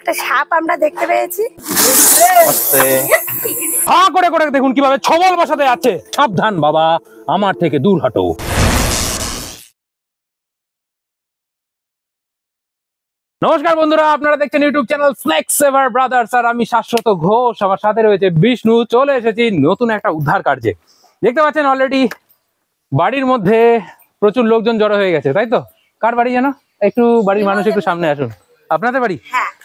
একটা সাপ আমরা দেখতে পেয়েছি। হ্যাঁ করে করে দেখুন কিভাবে ছবল বসাতে যাচ্ছে। সাবধান বাবা, আমার থেকে দূর হাঁটো। নমস্কার বন্ধুরা, আপনারা দেখছেন ইউটিউব চ্যানেল স্নেক সেভার ব্রাদার্স, আর আমি শাশ্বত ঘোষ। আমার সাথে রয়েছে বিষ্ণু। চলে এসেছি নতুন একটা উদ্ধার কার্যে। দেখতে পাচ্ছেন অলরেডি বাড়ির মধ্যে প্রচুর লোকজন জড়ো হয়ে গেছে, তাই তো? কার বাড়ি যেন? একটু বাড়ির মানুষ একটু সামনে আসুন। আপনাদের বাড়ি?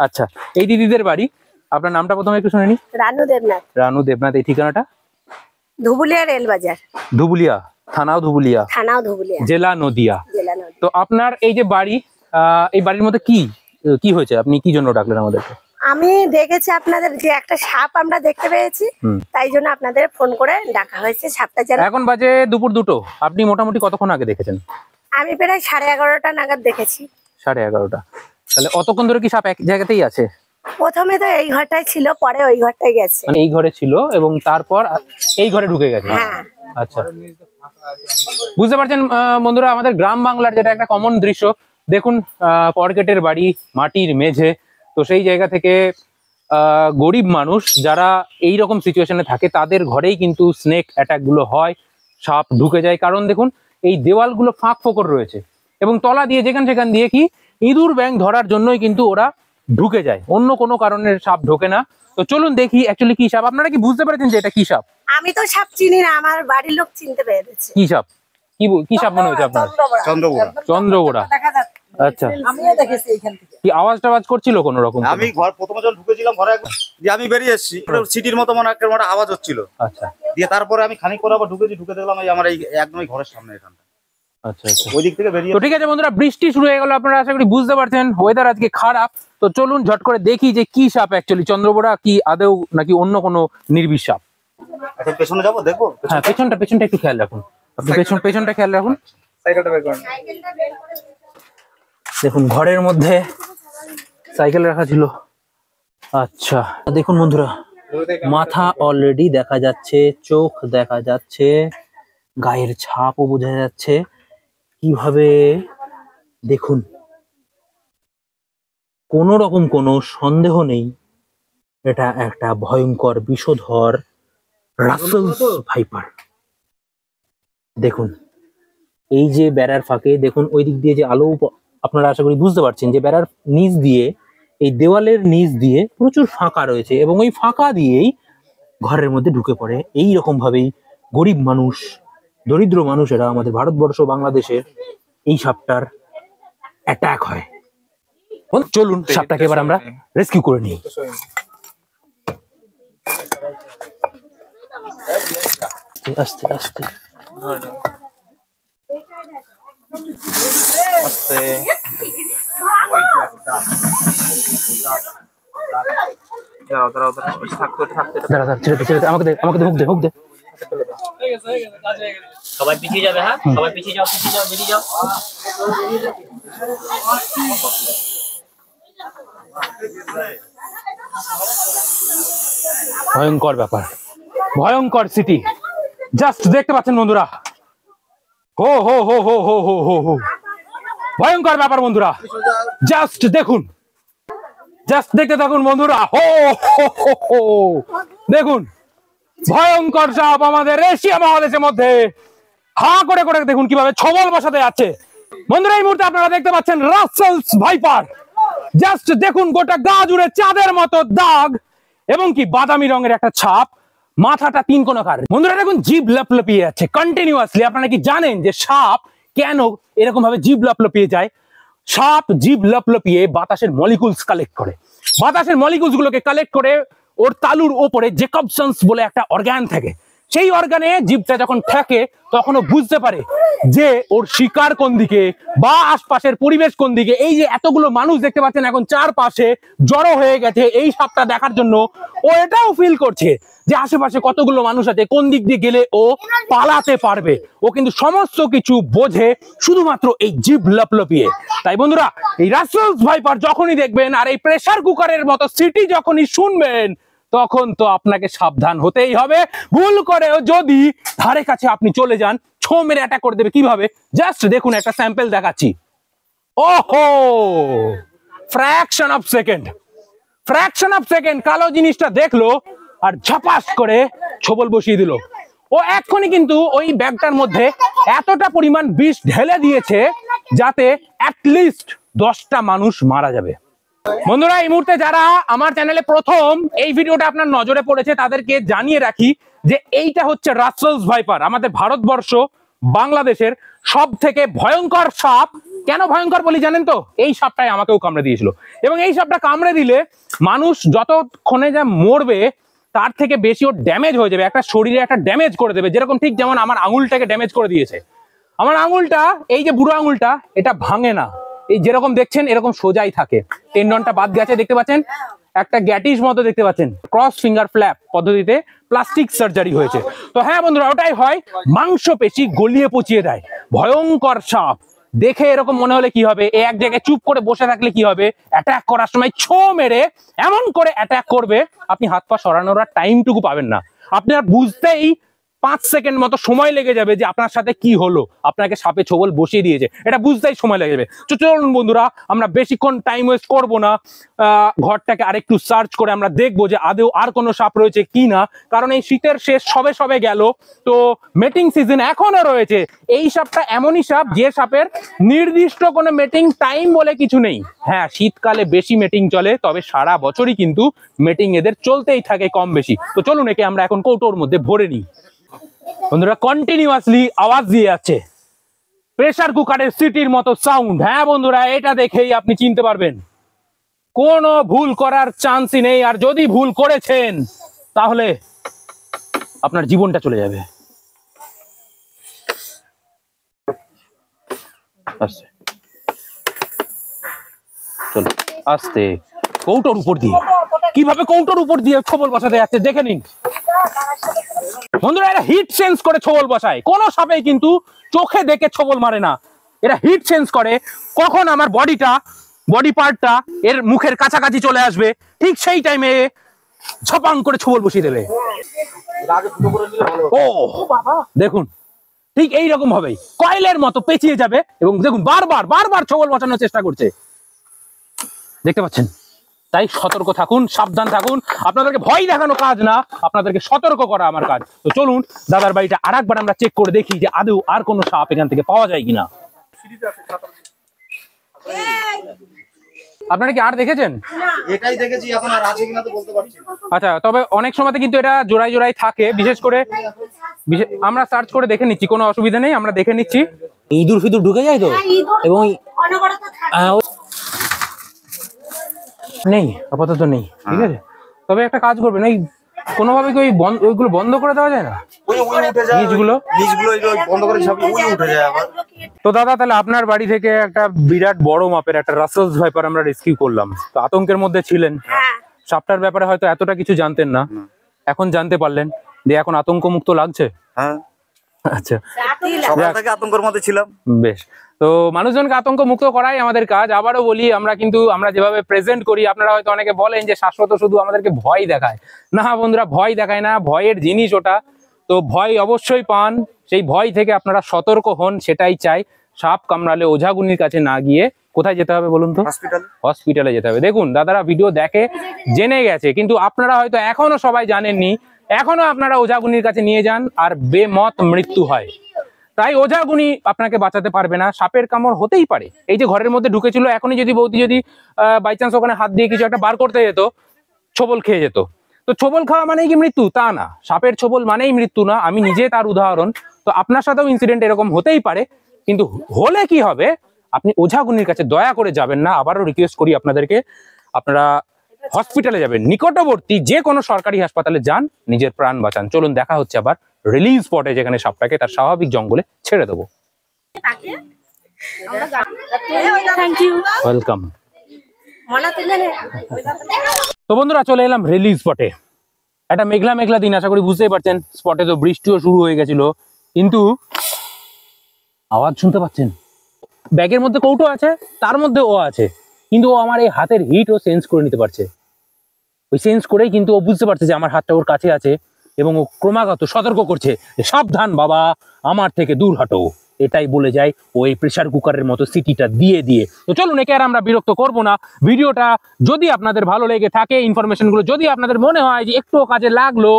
আচ্ছা, এই দিদিদের বাড়ি। আপনার নামটা প্রথমে একটু শুনে নি। রানু দেবনাথ। রানু দেবনাথ। এই ঠিকানাটা? ধুবুলিয়া রেল বাজার। ধুবুলিয়া থানাও ধুবুলিয়া, জেলা নদিয়া। তো আপনার এই যে বাড়ি, এই বাড়ির মধ্যে কি হয়েছে? আপনি কি জন্য ডাকলেন আমাদেরকে? আমি দেখেছি আপনাদের যে একটা সাপ আমরা দেখতে পেয়েছি, তাই জন্য আপনাদের ফোন করে ডাকা হয়েছে। সাপটা যেন এখন বাজে দুপুর 2টো। আপনি মোটামুটি কতক্ষণ আগে দেখেছেন? আমি প্রায় 11:30 নাগাদ দেখেছি। 11:30? তাহলে অতক্ষণ ধরে কি সাপ এক জায়গাতেই আছে? প্রথমে তো এই ঘরটাই ছিল, পরে ওই ঘরটাই গেছে। মানে এই ঘরে ছিল এবং তারপর এই ঘরে ঢুকে গেছে? হ্যাঁ। আচ্ছা, বুঝতে পারছেন বন্ধুরা, আমাদের গ্রাম বাংলার যেটা একটা কমন দৃশ্য। দেখুন, কর্কেটের বাড়ি, মাটির মেঝে। তো সেই জায়গা থেকে গরিব মানুষ যারা এই রকম সিচুয়েশনে থাকে তাদের ঘরেই কিন্তু স্নেক অ্যাটাক গুলো হয়, সাপ ঢুকে যায়। কারণ দেখুন, এই দেওয়ালগুলো ফাঁক ফোকর রয়েছে এবং তলা দিয়ে যেখান সেখান দিয়ে কি ইঁদুর ব্যাঙ ধরার জন্যই কিন্তু ওরা ঢুকে যায়, অন্য কোনো কারণে সাপ ঢোকে না। তো চলুন দেখি অ্যাকচুয়ালি কি সাপ। আপনারা কি বুঝতে পেরেছেন যে এটা কি সাপ? আমি তো সাপ চিনি না, আমার বাড়ির লোক চিনতে পেরেছে। কি সাপ? কি সাপ মনে হয়েছে আপনার? চন্দ্রবোড়া। আচ্ছা, আমিও দেখেছি এখান থেকে। কি আওয়াজ টাওয়াজ করছিল কোন রকম? আমি ঘর প্রথমে যখন ঢুকেছিলাম ঘরে, দিয়ে আমি বেরিয়ে এসেছি, সিটির মতো মনে একটা আওয়াজ হচ্ছিল। আচ্ছা, দিয়ে তারপরে আমি খানিক পরে আবার ঢুকে দেখলাম এই আমার এই একদমই ঘরের সামনে এখানটা। আচ্ছা আচ্ছা, ওই দিক থেকে বেরিয়ে। তো ঠিক আছে বন্ধুরা, বৃষ্টি শুরু হয়ে গেল, আপনারা আশা করি বুঝতে পারছেন ওয়েদার আজকে খারাপ। তো চলুন ঝট করে দেখি যে কি সাপ অ্যাকচুয়ালি, চন্দ্রবোড়া কি আদৌ নাকি অন্য কোনো নির্বিষ সাপ। এখন পেছনে যাবো, দেখবো। হ্যাঁ, পেছনটা একটু খেয়াল রাখুন। আপনি পেছনটা খেয়াল রাখুন। দেখুন ঘরের মধ্যে সাইকেল রাখা ছিল। আচ্ছা দেখুন বন্ধুরা, মাথা অলরেডি দেখা যাচ্ছে, চোখ দেখা যাচ্ছে, গায়ের ছাপও বোঝা যাচ্ছে। কিভাবে দেখুন, কোনো রকম কোনো সন্দেহ নেই এটা একটা ভয়ঙ্কর বিষধর রাসেলস ভাইপার। দেখুন এই যে বেড়ার ফাঁকে, দেখুন ওই দিক দিয়ে যে আলো, আপনারা আশা করি বুঝতে পারছেন যে বেড়ার নিচ দিয়ে, এই দেওয়ালের নিচ দিয়ে প্রচুর ফাঁকা রয়েছে এবং ওই ফাঁকা দিয়েই ঘরের মধ্যে ঢুকে পড়ে। এই রকম ভাবেই গরিব মানুষ, দরিদ্র মানুষেরা আমাদের ভারতবর্ষ বাংলাদেশের এই সাপটার অ্যাটাক হয়। চলুন সাপটাকে এবার আমরা রেস্কিউ করে নিই। আস্তে আস্তে আমাকে দে হুক দে। সবাই পিছিয়ে যাবে। হ্যাঁ, সবাই পিছিয়ে যাও, বেরিয়ে যাও। ভয়ঙ্কর ব্যাপার, ভয়ঙ্কর সিটি। জাস্ট দেখতে পাচ্ছেন বন্ধুরা, হো হো হো হো হো হো হো হো, ভয়ঙ্কর ব্যাপার বন্ধুরা। জাস্ট দেখুন, জাস্ট দেখতে থাকুন বন্ধুরা। হো হো হো হো, দেখুন ভয়ঙ্কর সাপ আমাদের এশিয়া মহাদেশের মধ্যে। হা করে করে দেখুন কিভাবে ছবল বসাতে যাচ্ছে। বন্ধুরা এই মুহূর্তে আপনারা দেখতে পাচ্ছেন রাসেলস ভাইপার। জাস্ট দেখুন, গোটা গা জুড়ে চাঁদের মতো দাগ এবং কি বাদামি রঙের একটা ছাপ, মাথাটা 3 কোণাকার। বন্ধুরা দেখুন জিভ লপলপিয়ে যাচ্ছে কন্টিনিউয়াসলি। আপনারা কি জানেন যে সাপ কেন এরকম ভাবে জিভ লপলপিয়ে যায়? সাপ জিভ লপলপিয়ে বাতাসের মলিকুলস কালেক্ট করে। বাতাসের মলিকুলস গুলোকে কালেক্ট করে ওর তালুর ওপরে জেকবসন্স বলে একটা অর্গান থাকে। সেই অর্গানে জিভটা যখন ঠেকে তখন ও বুঝতে পারে যে ওর শিকার কোন দিকে বা আশপাশের পরিবেশ কোন দিকে। এই যে এতগুলো মানুষ দেখতে পাচ্ছেন এখন চারপাশে জড়ো হয়ে গেছে এই সাপটা দেখার জন্য, ও এটাও ফিল করছে যে আশেপাশে কতগুলো মানুষ আছে, কোন দিক দিয়ে গেলে ও পালাতে পারবে। ও কিন্তু সমস্ত কিছু বোঝে শুধুমাত্র এই জিভ লপলপিয়ে। তাই বন্ধুরা, এই রাসেলস ভাইপার যখনই দেখবেন আর এই প্রেসার কুকারের মতো সিটি যখনই শুনবেন, তখন তো আপনাকে সাবধান হতেই হবে। ভুল করেও যদি ধারে কাছে আপনি চলে যান, ছো মেরে অ্যাটাক করে দেবে। কিভাবে? জাস্ট দেখুন, একটা স্যাম্পল দেখাচ্ছি। ওহো, fraction of second, fraction of second কালো জিনিসটা দেখলো আর ঝাপাস করে ছোবল বসিয়ে দিল। ও এক্ষুনি কিন্তু ওই ব্যাগটার মধ্যে এতটা পরিমাণ বিষ ঢেলে দিয়েছে যাতে অ্যাটলিস্ট 10টা মানুষ মারা যাবে। বন্ধুরা, এই মুহূর্তে যারা আমার চ্যানেলে প্রথম এই ভিডিওটা আপনার নজরে পড়েছে তাদেরকে জানিয়ে রাখি যে এইটা হচ্ছে রাসেলস ভাইপার, আমাদের ভারতবর্ষ বাংলাদেশের সব থেকে ভয়ঙ্কর সাপ। কেন ভয়ঙ্কর বলি জানেন তো? এই সাপটাই আমাকেও কামড়ে দিয়েছিল, এবং এই সাপটা কামড়ে দিলে মানুষ যতক্ষণে যা মরবে তার থেকে বেশি ওর ড্যামেজ হয়ে যাবে, একটা শরীরে একটা ড্যামেজ করে দেবে। যেরকম ঠিক যেমন আমার আঙুলটাকে ড্যামেজ করে দিয়েছে। আমার আঙুলটা, এই যে বুড়ো আঙুলটা, এটা ভাঙে না, এই যেরকম দেখছেন এরকম সোজাই থাকে। টেন্ডনটা বাদ গেছে, দেখতে পাচ্ছেন একটা গ্যাটিস মতো দেখতে পাচ্ছেন। ক্রস ফিঙ্গার ফ্ল্যাপ পদ্ধতিতে প্লাস্টিক সার্জারি হয়েছে। তো হ্যাঁ বন্ধুরা, ওটাই হয়, মাংসপেশি গলিয়ে পচিয়ে দেয়। ভয়ঙ্কর সাপ। দেখে এরকম মনে হলে কি হবে, এক জায়গায় চুপ করে বসে থাকলে কি হবে, অ্যাটাক করার সময় ছো মেরে এমন করে অ্যাটাক করবে আপনি হাত পা সরানোর টাইমটুকু পাবেন না। আপনার বুঝতেই 5 সেকেন্ড মতো সময় লেগে যাবে যে আপনার সাথে কি হলো, আপনাকে সাপে ছোবল বসিয়ে দিয়েছে, এটা বুঝতেই সময় লেগে যাবে। তো চলুন বন্ধুরা, আমরা বেশিক্ষণ টাইম ওয়েস্ট করবো না, ঘরটাকে আরেকটু সার্চ করে আমরা দেখবো যে আদৌ আর কোনো সাপ রয়েছে কি না। কারণ এই শীতের শেষ সবে সবে গেল, তো মেটিং সিজন এখনো রয়েছে। এই সাপটা এমনই সাপ যে সাপের নির্দিষ্ট কোনো মেটিং টাইম বলে কিছু নেই। হ্যাঁ, শীতকালে বেশি মেটিং চলে, তবে সারা বছরই কিন্তু মেটিং এদের চলতেই থাকে কম বেশি। তো চলুন একে আমরা এখন কৌটোর মধ্যে ভরে নিই। বন্ধুরা, কন্টিনিউয়াসলি আওয়াজ দিয়ে যাচ্ছে, প্রেসার কুকারের সিটির মতো সাউন্ড। হ্যাঁ বন্ধুরা, এটা দেখেই আপনি চিনতে পারবেন কোনো ভুল করার চান্সই নেই। আর যদি ভুল করেছেন তাহলে আপনার জীবনটা চলে যাবে। আস্তে চলো, আস্তে। কৌটোর উপর দিয়ে, কিভাবে কৌটোর উপর দিয়ে ছোবল বসাতে যাচ্ছে দেখে নিন বন্ধুরা। এরা হিট সেন্স করে ছোবল বসায়। কোনো সাপেই কিন্তু চোখে দেখে ছোবল মারে না, এরা হিট সেন্স করে কখন আমার বডি পার্টটা এর মুখের কাছাকাছি চলে আসবে, ঠিক সেই টাইমে ঝপাং করে ছোবল বসিয়ে দেবে। ও দেখুন, ঠিক এইরকম ভাবেই কয়েলের মতো পেঁচিয়ে যাবে, এবং দেখুন বারবার ছোবল বসানোর চেষ্টা করছে, দেখতে পাচ্ছেন। তাই সতর্ক থাকুন, সাবধান থাকুন। আপনাদেরকে ভয় দেখানো কাজ না, আপনাদেরকে সতর্ক করা আমার কাজ। তো চলুন দাদার বাড়িটা আরেকবার আমরা চেক করে দেখি যে আদৌ আর কোনো সাপ এখান থেকে পাওয়া যায় কিনা। আপনারা কি আর দেখেছেন? এটাই দেখেছি, এখন আর আছে কিনা তো বলতে পারছি না। আচ্ছা, তবে অনেক সময়তে কিন্তু এটা জোড়ায় জোড়ায় থাকে, বিশেষ করে আমরা সার্চ করে দেখে নিচ্ছি, কোনো অসুবিধা নেই, আমরা দেখে নিচ্ছি। ইঁদুর ফিদুর ঢুকে যায় তো, এবং নেই, আপাতত নেই, ঠিক আছে। তবে একটা কাজ করবেন, ওই কোনোভাবে কি ওইগুলো বন্ধ করে দেওয়া যায় না, নিচগুলো বন্ধ করে উঠে যায় আবার। তো দাদা, তাহলে আপনার বাড়ি থেকে একটা বিরাট বড় মাপের একটা রাসেলস ভাইপার আমরা রেস্কিউ করলাম, তো আতঙ্কের মধ্যে ছিলেন, সাপটার ব্যাপারে হয়তো এতটা কিছু জানতেন না, এখন জানতে পারলেন, দিয়ে এখন আতঙ্ক মুক্ত লাগছে? হ্যাঁ। আচ্ছা, সকাল থেকে আতঙ্কের মধ্যে ছিলাম। বেশ। তো মানুষজনকে আতঙ্ক মুক্ত করাই আমাদের কাজ। আবারও বলি, আমরা যেভাবে প্রেজেন্ট করি, আপনারা হয়তো অনেকে বলেন যে শাশ্বত শুধু আমাদেরকে ভয় দেখায়। না বন্ধুরা, ভয় দেখায় না, ভয়ের জিনিস ওটা। তো ভয় অবশ্যই পান, সেই ভয় থেকে আপনারা সতর্ক হন, সেটাই চাই। সাপ কামড়ালে ওঝাগুনির কাছে না গিয়ে কোথায় যেতে হবে বলুন তো? হসপিটালে যেতে হবে। দেখুন দাদারা ভিডিও দেখে জেনে গেছে, কিন্তু আপনারা হয়তো এখনো সবাই জানেননি, এখনো আপনারা ওঝাগুনির কাছে নিয়ে যান আর বেমত মৃত্যু হয়। তাই ওঝাগুনি আপনাকে বাঁচাতে পারবে না, সাপের কামড় হতেই পারে। এই যে ঘরের মধ্যে ঢুকেছিল, এখনই যদি বৌদি বাই চান্স ওখানে হাত দিয়ে কিছু একটা বার করতে যেত, ছোবল খেয়ে যেত। তো ছোবল খাওয়া মানেই কি মৃত্যু? তা না, সাপের ছোবল মানেই মৃত্যু না, আমি নিজে তার উদাহরণ। তো আপনার সাথেও ইনসিডেন্ট এরকম হতেই পারে, কিন্তু হলে কি হবে, আপনি ওঝাগুনির কাছে দয়া করে যাবেন না। আবারও রিকোয়েস্ট করি আপনাদেরকে, আপনারা হসপিটালে যাবেন, নিকটবর্তী যে কোনো সরকারি হাসপাতালে যান, নিজের প্রাণ বাঁচান। চলুন দেখা হচ্ছে আবার রিলিজ স্পটে, যেখানে সাপটাকে তার স্বাভাবিক জঙ্গলে ছেড়ে দেবো। ওয়েলকাম। তো বন্ধুরা, চলে এলাম রিলিজ স্পটে। একটা মেঘলা মেঘলা দিন, আশা করি বুঝতেই পারছেন। স্পটে তো বৃষ্টিও শুরু হয়ে গেছিল, কিন্তু আওয়াজ শুনতে পাচ্ছেন। ব্যাগের মধ্যে কৌটো আছে, তার মধ্যে ও আছে, কিন্তু ও আমার এই হাতের হিট ও সেন্স করে নিতে পারছে। ওই সেন্স করেই কিন্তু ও বুঝতে পারছে যে আমার হাতটা ওর কাছে আছে, এবং ও ক্রমাগত সতর্ক করছে, সাবধান বাবা, আমার থেকে দূর হাঁটো। এটাই বলে যায় ওই প্রেসার কুকারের মতো সিটিটা দিয়ে দিয়ে। তো চলুন, একে আর আমরা বিরক্ত করব না। ভিডিওটা যদি আপনাদের ভালো লেগে থাকে, ইনফরমেশনগুলো যদি আপনাদের মনে হয় যে একটুও কাজে লাগলো,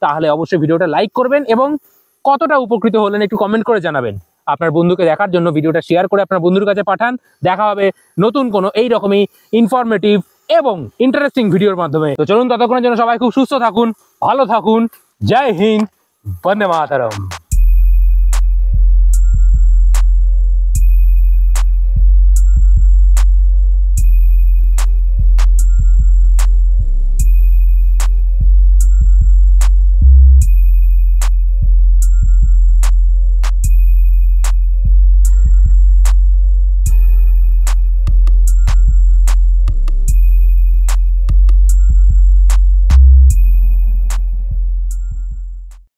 তাহলে অবশ্যই ভিডিওটা লাইক করবেন এবং কতটা উপকৃত হলেন একটু কমেন্ট করে জানাবেন। আপনার বন্ধুকে দেখার জন্য ভিডিওটা শেয়ার করে আপনার বন্ধুর কাছে পাঠান। দেখা হবে নতুন কোনো এইরকমই ইনফরমেটিভ এবং ইন্টারেস্টিং ভিডিওর মাধ্যমে। তো চলুন, ততক্ষণের জন্য সবাই খুব সুস্থ থাকুন, ভালো থাকুন। জয় হিন্দ, বন্দে মাতরম।